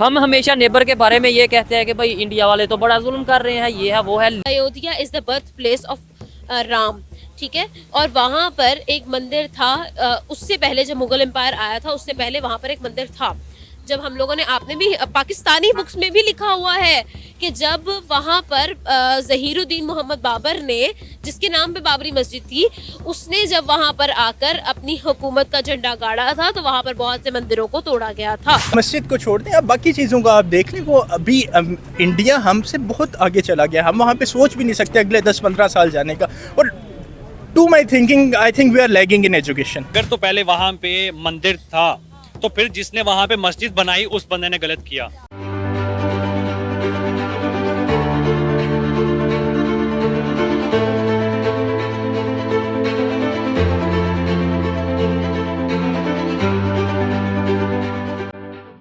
हम हमेशा नेबर के बारे में ये कहते हैं कि भाई इंडिया वाले तो बड़ा जुल्म कर रहे हैं, ये है वो है। Ayodhya is the birth place of Ram, ठीक है। और वहाँ पर एक मंदिर था, उससे पहले जब मुगल एम्पायर आया था उससे पहले वहाँ पर एक मंदिर था। जब हम लोगों ने, आपने भी पाकिस्तानी बुक्स में भी लिखा हुआ है कि जब वहाँ पर ज़हीरुद्दीन मोहम्मद बाबर ने, जिसके नाम पे बाबरी मस्जिद थी, उसने जब वहाँ पर आकर अपनी हुकूमत का झंडा गाड़ा था तो वहाँ पर बहुत से मंदिरों को तोड़ा गया था। मस्जिद को छोड़ दें, अब बाकी चीज़ों का आप देख लें, वो अभी इंडिया हमसे बहुत आगे चला गया। हम वहाँ पे सोच भी नहीं सकते अगले 10-15 साल जाने का। और to my thinking, I think we are lagging in education. अगर तो पहले वहाँ पे मंदिर था तो फिर जिसने वहाँ पे मस्जिद बनाई उस बंदे ने गलत किया।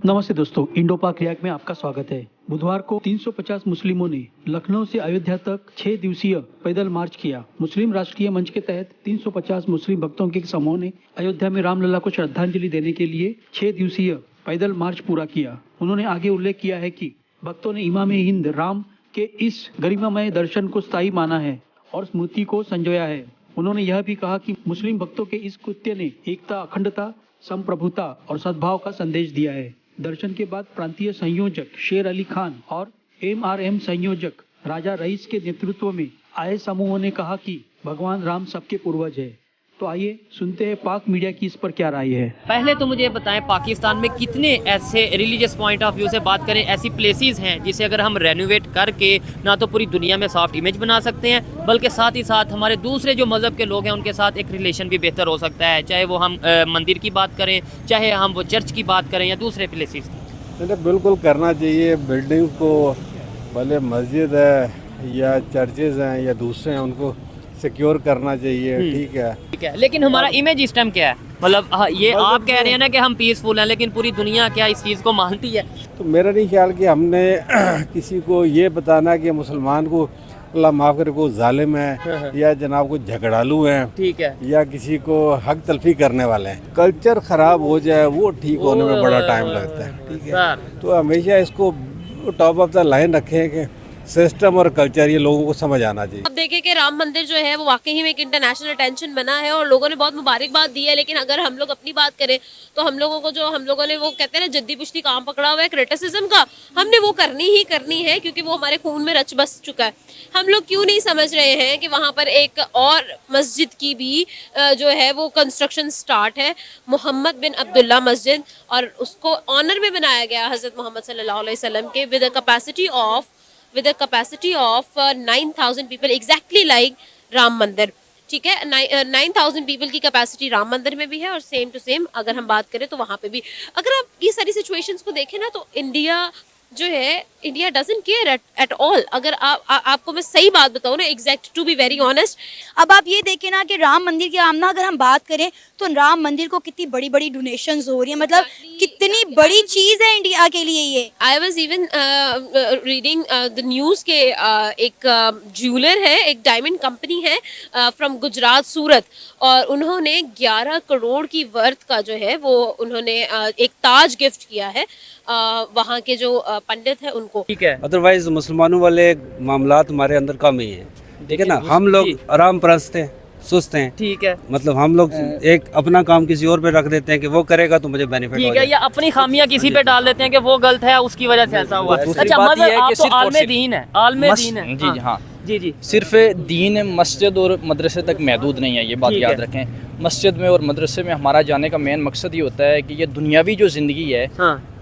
नमस्ते दोस्तों, इंडो पाक रिएक्ट में आपका स्वागत है। बुधवार को 350 मुस्लिमों ने लखनऊ से अयोध्या तक 6 दिवसीय पैदल मार्च किया। मुस्लिम राष्ट्रीय मंच के तहत 350 मुस्लिम भक्तों के एक समूह ने अयोध्या में रामलला को श्रद्धांजलि देने के लिए 6 दिवसीय पैदल मार्च पूरा किया। उन्होंने आगे उल्लेख किया है कि भक्तों ने इमाम हिंद राम के इस गरिमामय दर्शन को स्थायी माना है और स्मृति को संजोया है। उन्होंने यह भी कहा कि मुस्लिम भक्तों के इस कृत्य ने एकता, अखंडता, संप्रभुता और सद्भाव का संदेश दिया है। दर्शन के बाद प्रांतीय संयोजक शेर अली खान और MRM संयोजक राजा रईस के नेतृत्व में आए समूहों ने कहा कि भगवान राम सबके पूर्वज है। तो आइए सुनते हैं पाक मीडिया की इस पर क्या राय है। पहले तो मुझे बताएं, पाकिस्तान में कितने ऐसे रिलीजियस पॉइंट ऑफ व्यू से बात करें ऐसी प्लेसेस हैं जिसे अगर हम रेनोवेट करके ना तो पूरी दुनिया में सॉफ्ट इमेज बना सकते हैं, बल्कि साथ ही साथ हमारे दूसरे जो मज़हब के लोग हैं उनके साथ एक रिलेशन भी बेहतर हो सकता है। चाहे वो हम मंदिर की बात करें, चाहे हम वो चर्च की बात करें या दूसरे प्लेसेस की। बिल्कुल करना चाहिए। बिल्डिंग को, भले मस्जिद है या चर्चेज हैं या दूसरे हैं, उनको सिक्योर करना चाहिए। ठीक है, लेकिन हमारा इमेज इस टाइम क्या है? मतलब ये आप कह रहे हैं ना कि हम पीसफुल हैं, लेकिन पूरी दुनिया क्या इस चीज़ को मानती है? तो मेरा नहीं ख्याल कि हमने किसी को ये बताना कि मुसलमान को अल्लाह माफ़ करे को जालिम है या जनाब को झगड़ालू हैं, ठीक है, या किसी को हक तलफी करने वाले हैं। कल्चर ख़राब हो जाए वो ठीक होने में बड़ा टाइम लगता है। ठीक है, तो हमेशा इसको टॉप ऑफ द लाइन रखें कि सिस्टम और कल्चर ये लोगों को समझ आना चाहिए। अब देखें कि राम मंदिर जो है वो वाकई ही में एक इंटरनेशनल अटेंशन बना है और लोगों ने बहुत मुबारकबाद दी है। लेकिन अगर हम लोग अपनी बात करें तो हम लोगों को, जो हम लोगों ने वो कहते हैं ना जद्दी पुश्ती काम पकड़ा हुआ है क्रिटिसिज्म का, हमने वो करनी ही करनी है क्योंकि वो हमारे खून में रच बस चुका है। हम लोग क्यों नहीं समझ रहे हैं कि वहाँ पर एक और मस्जिद की भी जो है वो कंस्ट्रक्शन स्टार्ट है, मोहम्मद बिन अब्दुल्ला मस्जिद, और उसको ऑनर में बनाया गया हज़रत मोहम्मद सल्लल्लाहु अलैहि वसल्लम के, with a capacity of 9,000 people, exactly like Ram मंदिर। ठीक है, 9,000 पीपल की कैपेसिटी राम मंदिर में भी है और सेम टू सेम अगर हम बात करें तो वहाँ पे भी। अगर आप ये सारी सिचुएशंस को देखें ना तो इंडिया जो है, India doesn't care at all. अगर आपको मैं सही बात बताऊँ ना, exact to be very honest, अब आप ये देखें ना कि राम मंदिर की आमना अगर हम बात करें तो राम मंदिर को कितनी बड़ी बड़ी डोनेशंस हो रही है, मतलब कितनी बड़ी चीज़ है इंडिया के लिए ये। I was even reading the news के एक ज्वेलर है, एक डायमंड कंपनी है फ्रॉम गुजरात, सूरत, और उन्होंने 11 करोड़ की वर्थ का जो है वो उन्होंने एक ताज गिफ्ट किया है वहाँ के जो पंडित है उनको। ठीक है, अदरवाइज मुसलमानों वाले मामलात हमारे अंदर कम ही है। ठीक है ना, हम लोग आराम परस्त हैं, सुस्त हैं। ठीक है, मतलब हम लोग एक अपना काम किसी और पे रख देते हैं कि वो करेगा तो मुझे बेनिफिट हो जाएगा, या अपनी खामियां किसी पे डाल देते हैं कि वो गलत है उसकी वजह से ऐसा हुआ। अच्छा, मज़हब आप तो आलमे दीन है, आलमे दीन है। जी हाँ, जी, सिर्फ दीन मस्जिद और मदरसे तक महदूद नहीं है, ये बात याद रखें। मस्जिद में और मदरसे में हमारा जाने का मेन मकसद ये होता है कि ये दुनियावी जो ज़िंदगी है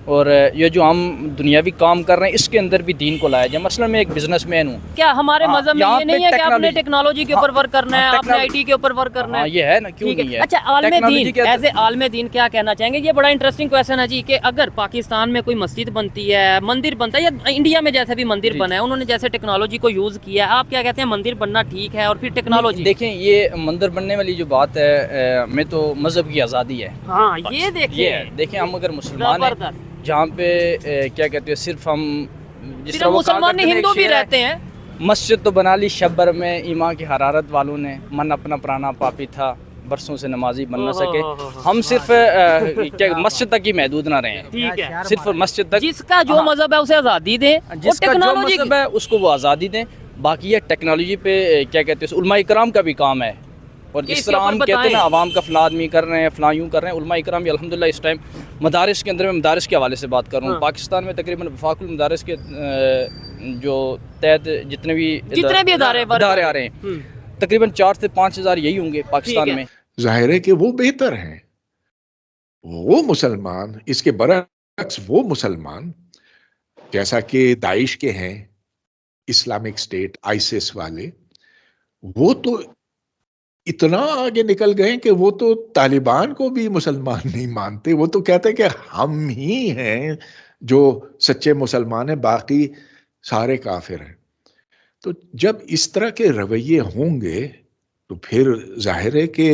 और ये जो हम दुनियावी काम कर रहे हैं इसके अंदर भी दीन को लाया जाए। मसलन मैं एक बिजनेसमैन हूँ, क्या हमारे मज़हब में ये नहीं है कि आपने टेक्नोलॉजी के ऊपर वर्क करना है, आपने IT के ऊपर वर्क करना है? ये है ना, क्यों नहीं है। अच्छा, आलमे दीन, एज ए आलमे दीन क्या कहना चाहेंगे? ये बड़ा इंटरेस्टिंग क्वेश्चन है जी, कि अगर पाकिस्तान में कोई मस्जिद बनती है, मंदिर बनता है, या इंडिया में जैसे भी मंदिर बना है, उन्होंने जैसे टेक्नोलॉजी को यूज़ किया है, आप क्या कहते हैं मंदिर बनना ठीक है और फिर टेक्नोलॉजी? देखें, ये मंदिर बनने वाली जो बात है में तो मज़हब की आज़ादी है। हाँ, ये देखें हम अगर मुसलमान हैं जहाँ पे क्या कहते हैं, सिर्फ हम जिस तरह मुसलमान हिंदू भी रहते हैं, मस्जिद तो बना ली शब्बर में ईमान की हरारत वालों ने, मन अपना पुराना पापी था, बरसों से नमाजी बन ना सके। हम सिर्फ क्या मस्जिद तक ही महदूद ना रहें, ठीक है, सिर्फ मस्जिद तक। जिसका जो मजहब है उसे आज़ादी दें, जिसका जो मजहब है उसको वो आज़ादी दें। बाकी ये टेक्नोलॉजी पे क्या कहते हैं, उलमा इकराम का भी काम है। और जिस तरह हम कहते हैं ना आवाम का फला आदमी कर रहे हैं, फला यूँ कर रहे हैं, उलमा इकराम भी अल्हम्दुलिल्लाह इस टाइम मदारिस के अंदर, मैं मदारिस के हवाले से बात कर रहा हूँ, पाकिस्तान में तकरीबन वफाकुल मदारिस के जो तहत जितने भी इदारे आ रहे हैं, तकरीबन 4 से 5 हज़ार यही होंगे पाकिस्तान में। जाहिर है कि वो बेहतर हैं, वो मुसलमान, इसके बरअक्स वो मुसलमान जैसा कि दाइश के हैं, इस्लामिक स्टेट, आईसिस वाले, वो तो इतना आगे निकल गए कि वो तो तालिबान को भी मुसलमान नहीं मानते। वो तो कहते हैं कि हम ही हैं जो सच्चे मुसलमान हैं, बाकी सारे काफिर हैं। तो जब इस तरह के रवैये होंगे तो फिर जाहिर है कि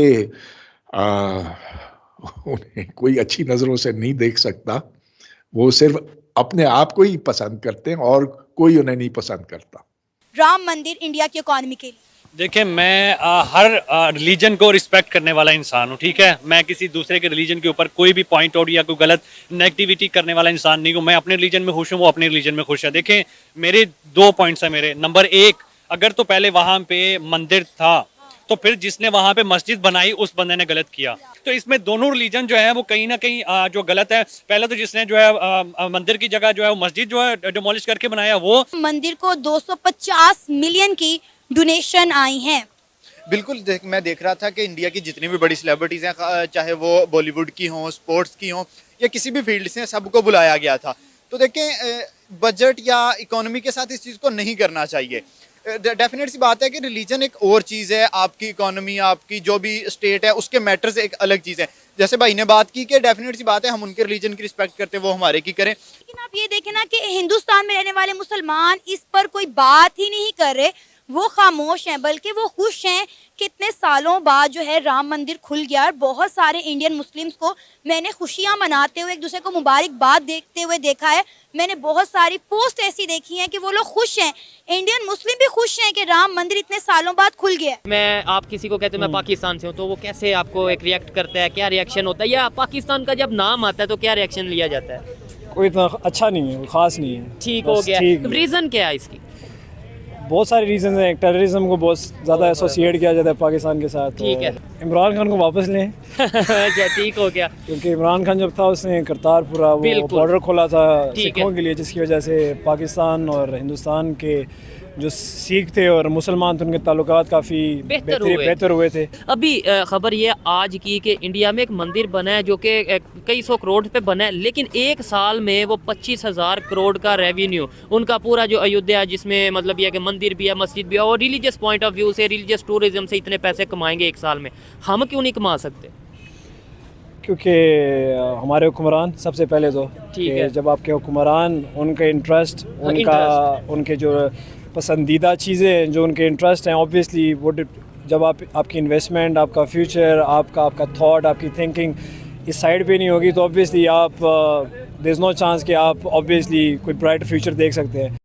उन्हें कोई अच्छी नज़रों से नहीं देख सकता। वो सिर्फ अपने आप को ही पसंद करते हैं और कोई उन्हें नहीं पसंद करता। राम मंदिर इंडिया की इकोनॉमी के लिए? देखिए, मैं हर रिलीजन को रिस्पेक्ट करने वाला इंसान हूँ, ठीक है। मैं किसी दूसरे के रिलीजन के ऊपर कोई भी पॉइंट आउट या कोई गलत नेगेटिविटी करने वाला इंसान नहीं हूँ। मैं अपने रिलीजन में खुश हूँ, वो अपने रिलीजन में खुश है। देखें, मेरे 2 पॉइंट्स हैं मेरे। नंबर 1, अगर तो पहले वहाँ पे मंदिर था तो फिर जिसने वहाँ पे मस्जिद बनाई उस बंदे ने गलत किया। तो इसमें दोनों रिलीजन जो है वो कहीं ना कहीं जो गलत है। पहले तो जिसने जो है मंदिर की जगह जो है मस्जिद जो है डिमोलिश करके बनाया, वो मंदिर को 250 मिलियन की डोनेशन आई हैं। बिल्कुल, मैं देख रहा था कि इंडिया की जितनी भी बड़ी सेलिब्रिटीज़ हैं, चाहे वो बॉलीवुड की हों, स्पोर्ट्स की हों या किसी भी फील्ड से, सबको बुलाया गया था। तो देखें, बजट या इकोनॉमी के साथ इस चीज़ को नहीं करना चाहिए। डेफिनेट सी बात है कि रिलीजन एक और चीज़ है, आपकी इकोनॉमी, आपकी जो भी स्टेट है उसके मैटर्स एक अलग चीज़ है। जैसे भाई ने बात की कि डेफिनेट सी बात है हम उनके रिलीजन की रिस्पेक्ट करते हैं, वो हमारे की करें। लेकिन आप ये देखें ना कि हिंदुस्तान में रहने वाले मुसलमान इस पर कोई बात ही नहीं कर रहे, वो खामोश हैं, बल्कि वो खुश हैं कि इतने सालों बाद जो है राम मंदिर खुल गया। और बहुत सारे इंडियन मुस्लिम्स को मैंने खुशियां मनाते हुए, एक दूसरे को मुबारकबाद देते हुए देखा है। मैंने बहुत सारी पोस्ट ऐसी देखी हैं कि वो लोग खुश हैं, इंडियन मुस्लिम भी खुश हैं कि राम मंदिर इतने सालों बाद खुल गया। मैं आप किसी को कहते हैं मैं पाकिस्तान से हूँ, तो वो कैसे आपको एक रिएक्ट करता है, क्या रिएक्शन होता है, या पाकिस्तान का जब नाम आता है तो क्या रिएक्शन लिया जाता है? कोई इतना अच्छा नहीं है, खास नहीं है। ठीक हो गया। रीज़न क्या है इसकी? बहुत सारे रीज़न हैं। टेररिज्म को बहुत ज़्यादा एसोसिएट किया जाता है पाकिस्तान के साथ। ठीक है। इमरान खान को वापस लें। अच्छा, ठीक हो गया। क्योंकि इमरान खान जब था उसने करतारपुरा वो बॉर्डर खोला था सिखों के लिए, जिसकी वजह से पाकिस्तान और हिंदुस्तान के जो सिख थे और मुसलमान थे उनके ताल्लुकात काफ़ी बेहतर हुए थे। अभी खबर ये आज की कि इंडिया में एक मंदिर बना है जो कि कई 100 करोड़ पे बना है, लेकिन 1 साल में वो 25,000 करोड़ का रेवेन्यू उनका पूरा जो अयोध्या, जिसमें मतलब यह कि मंदिर भी है, मस्जिद भी है, और रिलीजियस पॉइंट ऑफ व्यू से, रिलीजियस टूरिज्म से इतने पैसे कमाएंगे 1 साल में। हम क्यों नहीं कमा सकते? क्योंकि हमारे हुक्मरान सबसे पहले तो ठीक है, जब आपके हुक्मरान, उनके इंटरेस्ट, उनके जो पसंदीदा चीज़ें जो उनके इंटरेस्ट हैं, ऑब्वियसली वो जब आपकी इन्वेस्टमेंट, आपका फ्यूचर, आपका थॉट, आपकी थिंकिंग इस साइड पे नहीं होगी, तो ऑब्वियसली आप देयर इज़ नो चांस कि आप ऑब्वियसली कोई ब्राइट फ्यूचर देख सकते हैं।